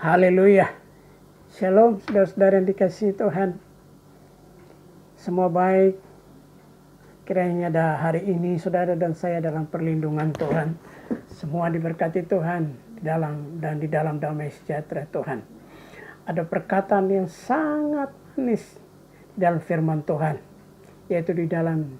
Haleluya. Shalom saudara-saudara yang dikasihi Tuhan. Semua baik. Kiranya hari ini saudara dan saya dalam perlindungan Tuhan. Semua diberkati Tuhan di dalam damai sejahtera Tuhan. Ada perkataan yang sangat manis dalam firman Tuhan, yaitu di dalam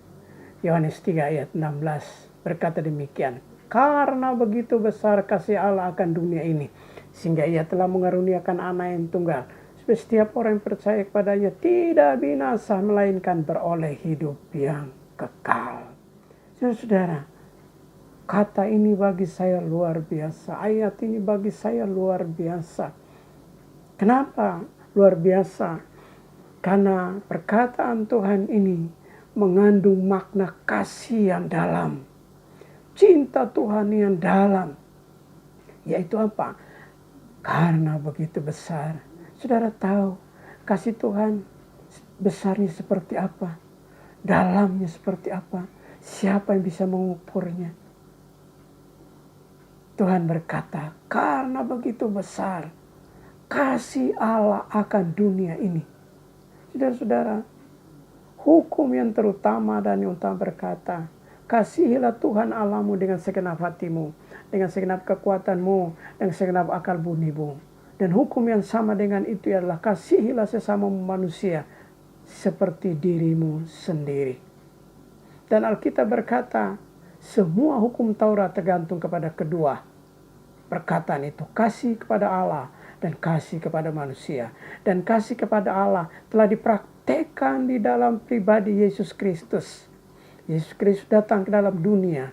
Yohanes 3 ayat 16 berkata demikian. Karena begitu besar kasih Allah akan dunia ini, sehingga ia telah mengaruniakan anak yang tunggal, supaya setiap orang yang percaya kepadanya tidak binasa, melainkan beroleh hidup yang kekal. Saudara, kata ini bagi saya luar biasa. Ayat ini bagi saya luar biasa. Kenapa luar biasa? Karena perkataan Tuhan ini mengandung makna kasih yang dalam, cinta Tuhan yang dalam. Yaitu apa? Karena begitu besar. Saudara tahu kasih Tuhan besarnya seperti apa? Dalamnya seperti apa? Siapa yang bisa mengukurnya? Tuhan berkata, karena begitu besar kasih Allah akan dunia ini. Saudara-saudara, hukum yang terutama dan yang utama berkata, kasihilah Tuhan Allahmu dengan segenap hatimu, dengan segenap kekuatanmu, dengan segenap akal budimu. Dan hukum yang sama dengan itu adalah kasihilah sesama manusia seperti dirimu sendiri. Dan Alkitab berkata, semua hukum Taurat tergantung kepada kedua perkataan itu, kasih kepada Allah dan kasih kepada manusia. Dan kasih kepada Allah telah dipraktekkan di dalam pribadi Yesus Kristus. Yesus Kristus datang ke dalam dunia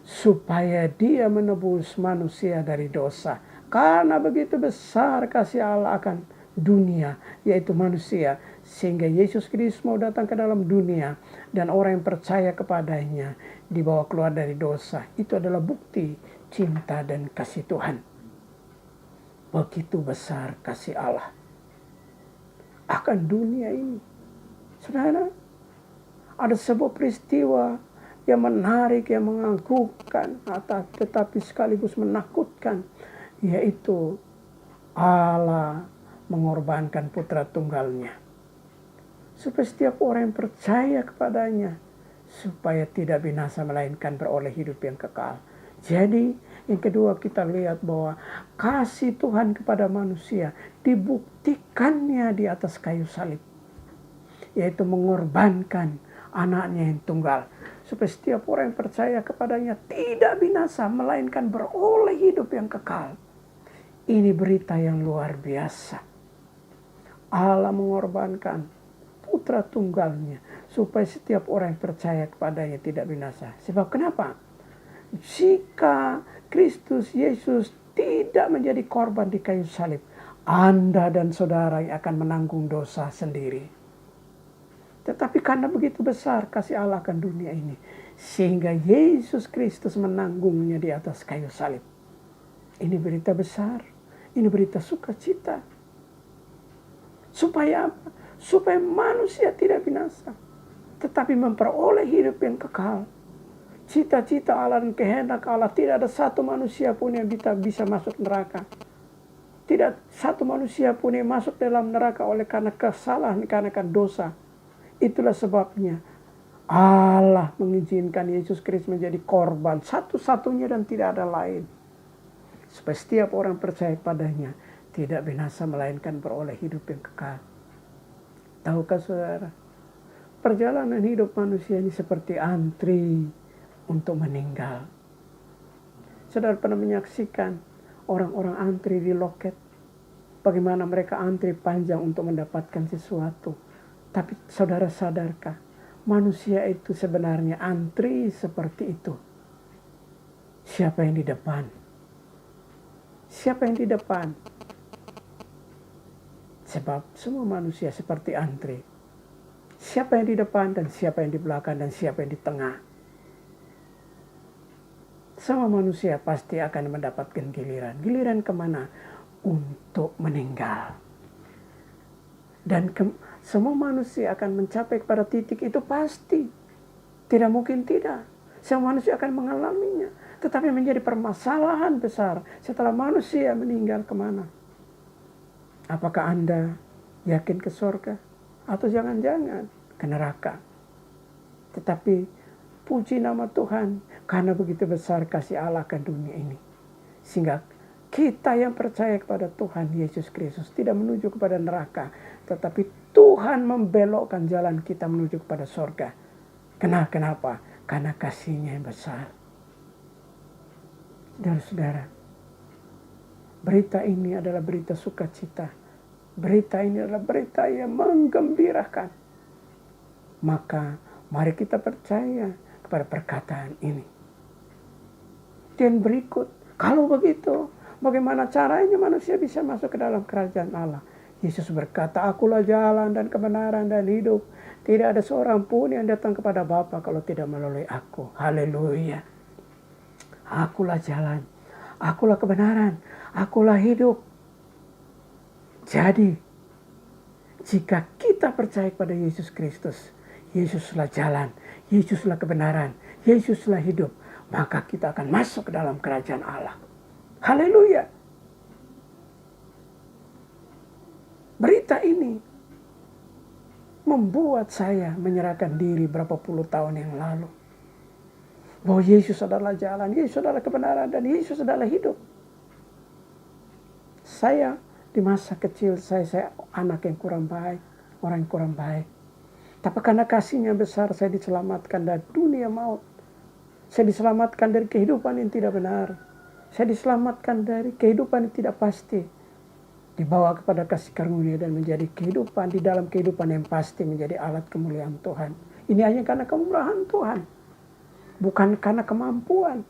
supaya dia menebus manusia dari dosa. Karena begitu besar kasih Allah akan dunia, yaitu manusia, sehingga Yesus Kristus mau datang ke dalam dunia, dan orang yang percaya kepadanya dibawa keluar dari dosa. Itu adalah bukti cinta dan kasih Tuhan. Begitu besar kasih Allah akan dunia ini. Saudara, ada sebuah peristiwa yang menarik, yang menganggukkan, tetapi sekaligus menakutkan, yaitu Allah mengorbankan putra tunggalnya, supaya setiap orang yang percaya kepadanya, supaya tidak binasa melainkan beroleh hidup yang kekal. Jadi yang kedua kita lihat bahwa kasih Tuhan kepada manusia dibuktikannya di atas kayu salib, yaitu mengorbankan anaknya yang tunggal, supaya setiap orang yang percaya kepadanya tidak binasa melainkan beroleh hidup yang kekal. Ini berita yang luar biasa. Allah mengorbankan putra tunggalnya supaya setiap orang yang percaya kepadanya tidak binasa. Sebab kenapa? Jika Kristus Yesus tidak menjadi korban di kayu salib, Anda dan saudara yang akan menanggung dosa sendiri. Tetapi karena begitu besar kasih Allah akan dunia ini, sehingga Yesus Kristus menanggungnya di atas kayu salib. Ini berita besar, ini berita sukacita. Supaya apa? Supaya manusia tidak binasa, tetapi memperoleh hidup yang kekal. Cita-cita Allah dan kehendak Allah, tidak ada satu manusia pun yang bisa masuk neraka. Tidak satu manusia pun yang masuk dalam neraka oleh karena kesalahan, karena dosa. Itulah sebabnya Allah mengizinkan Yesus Kristus menjadi korban satu-satunya dan tidak ada lain, supaya setiap orang percaya padanya tidak binasa melainkan beroleh hidup yang kekal. Tahukah saudara, perjalanan hidup manusia ini seperti antri untuk meninggal. Saudara pernah menyaksikan orang-orang antri di loket, bagaimana mereka antri panjang untuk mendapatkan sesuatu. Tapi saudara sadarkah, manusia itu sebenarnya antri seperti itu. Siapa yang di depan? Siapa yang di depan? Sebab semua manusia seperti antri. Siapa yang di depan dan siapa yang di belakang dan siapa yang di tengah. Semua manusia pasti akan mendapatkan giliran. Giliran kemana? Untuk meninggal. Dan semua manusia akan mencapai kepada titik itu pasti. Tidak mungkin tidak. Semua manusia akan mengalaminya. Tetapi menjadi permasalahan besar setelah manusia meninggal kemana? Apakah Anda yakin ke surga? Atau jangan-jangan ke neraka? Tetapi puji nama Tuhan, karena begitu besar kasih Allah ke dunia ini. Sehingga kita yang percaya kepada Tuhan Yesus Kristus tidak menuju kepada neraka. Tetapi Tuhan membelokkan jalan kita menuju kepada surga. Kenapa? Karena kasih-Nya yang besar. Saudara-saudara, berita ini adalah berita sukacita. Berita ini adalah berita yang menggembirakan. Maka mari kita percaya kepada perkataan ini. Dan berikut, kalau begitu, bagaimana caranya manusia bisa masuk ke dalam kerajaan Allah? Yesus berkata, akulah jalan dan kebenaran dan hidup. Tidak ada seorang pun yang datang kepada Bapa kalau tidak melalui aku. Haleluya. Akulah jalan, akulah kebenaran, akulah hidup. Jadi, jika kita percaya kepada Yesus Kristus, Yesuslah jalan, Yesuslah kebenaran, Yesuslah hidup, maka kita akan masuk ke dalam kerajaan Allah. Haleluya. Berita ini membuat saya menyerahkan diri berapa puluh tahun yang lalu. Bahwa Yesus adalah jalan, Yesus adalah kebenaran, dan Yesus adalah hidup. Saya di masa kecil, saya anak yang kurang baik, orang yang kurang baik. Tapi karena kasih-Nya besar, saya diselamatkan dari dunia maut. Saya diselamatkan dari kehidupan yang tidak benar. Saya diselamatkan dari kehidupan yang tidak pasti. Dibawa kepada kasih karunia dan menjadi kehidupan, di dalam kehidupan yang pasti menjadi alat kemuliaan Tuhan. Ini hanya karena kemurahan Tuhan. Bukan karena kemampuan,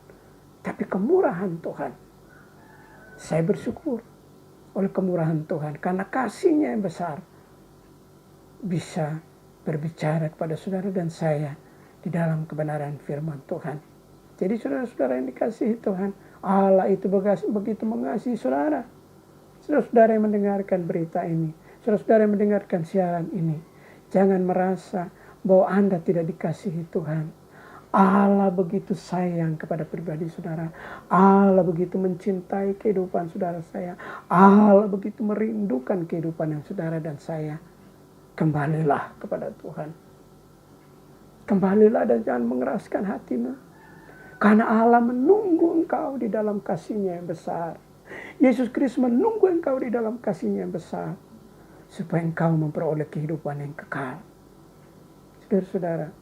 tapi kemurahan Tuhan. Saya bersyukur oleh kemurahan Tuhan, karena kasih-Nya yang besar bisa berbicara kepada saudara dan saya di dalam kebenaran firman Tuhan. Jadi saudara-saudara yang dikasihi Tuhan, Allah itu begitu mengasihi saudara. Saudara-saudara yang mendengarkan berita ini, saudara-saudara yang mendengarkan siaran ini, jangan merasa bahwa Anda tidak dikasihi Tuhan. Allah begitu sayang kepada pribadi saudara. Allah begitu mencintai kehidupan saudara saya. Allah begitu merindukan kehidupan yang saudara dan saya. Kembalilah kepada Tuhan. Kembalilah dan jangan mengeraskan hatimu. Karena Allah menunggu engkau di dalam kasih-Nya yang besar. Yesus Kristus menunggu engkau di dalam kasih-Nya yang besar. Supaya engkau memperoleh kehidupan yang kekal. Saudara-saudara,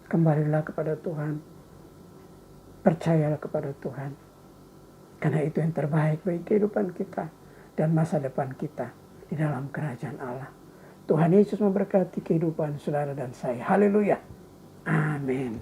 kembalilah kepada Tuhan. Percayalah kepada Tuhan. Karena itu yang terbaik bagi kehidupan kita dan masa depan kita di dalam kerajaan Allah. Tuhan Yesus memberkati kehidupan saudara dan saya. Haleluya. Amin.